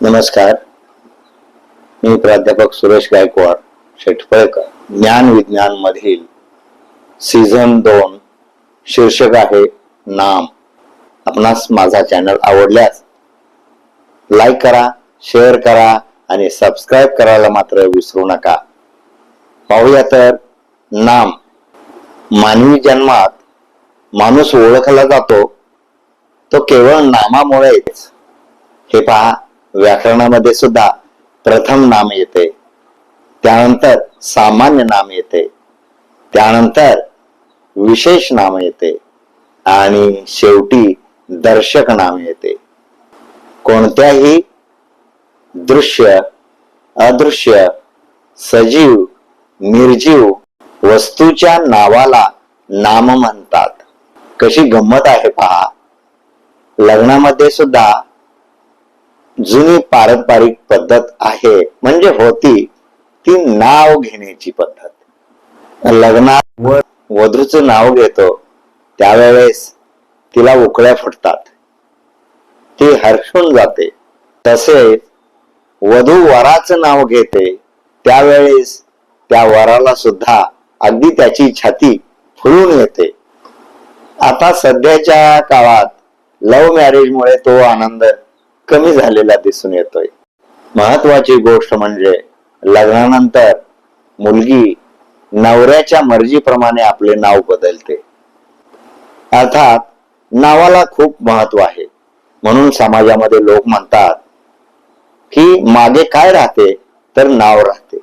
नमस्कार. मी प्राध्यापक सुरेश गायकवाड शेटफळकर. ज्ञान विज्ञान मधील सीझन 2 शीर्षक आहे नाम. आपणास माझा चॅनल आवडल्यास लाईक करा, शेअर करा आणि सबस्क्राईब करायला मात्र विसरू नका. पाहूया तर नाम. मानवी जन्मात माणूस ओळखला जातो तो केवळ नामामुळेच. हे पहा, व्याकरणामध्ये सुद्धा प्रथम नाम येते, त्यानंतर सामान्य नाम येते, त्यानंतर विशेष नाम येते आणि शेवटी दर्शक नाम येते. कोणत्याही दृश्य, अदृश्य, सजीव, निर्जीव वस्तूच्या नावाला नाम म्हणतात. कशी गंमत आहे पहा. लग्नामध्ये सुद्धा जुनी पारंपरिक पद्धत आहे, म्हणजे होती ती नाव घेण्याची पद्धत. लग्नात वधूचं नाव घेतो त्यावेळेस तिला उकळ्या फुटतात, ती हर्षून जाते. तसेच वधू वराचं नाव घेते त्यावेळेस त्या वराला सुद्धा अगदी त्याची छाती फुलून येते. आता सध्याच्या काळात लव्ह मॅरेज मुळे तो आनंद कमी झालेला दिसून येतोय. महत्वाची गोष्ट म्हणजे लग्नानंतर मुलगी नवऱ्याच्या मर्जीप्रमाणे आपले नाव बदलते. अर्थात नावाला खूप महत्व आहे, म्हणून समाजामध्ये लोक म्हणतात की मागे काय राहते तर नाव राहते,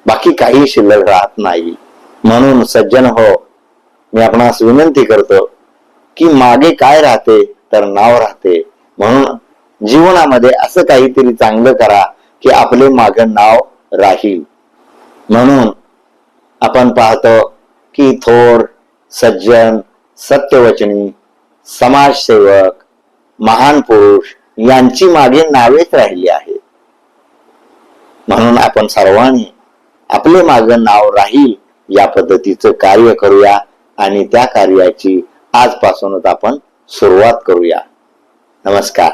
बाकी काही शिल्लक राहत नाही. म्हणून सज्जन हो, मी आपणास विनंती करतो की मागे काय राहते तर नाव राहते. म्हणून जीवनामध्ये असं काहीतरी चांगलं करा की आपले मागे नाव राहील. म्हणून आपण पाहतो की थोर, सज्जन, सत्यवचनी, समाजसेवक, महान पुरुष यांची मागे नावेच राहिली आहेत. म्हणून आपण सर्वांनी आपले मागे नाव राहील या पद्धतीचं कार्य करूया आणि त्या कार्याची आजपासूनच आपण सुरुवात करूया. नमस्कार.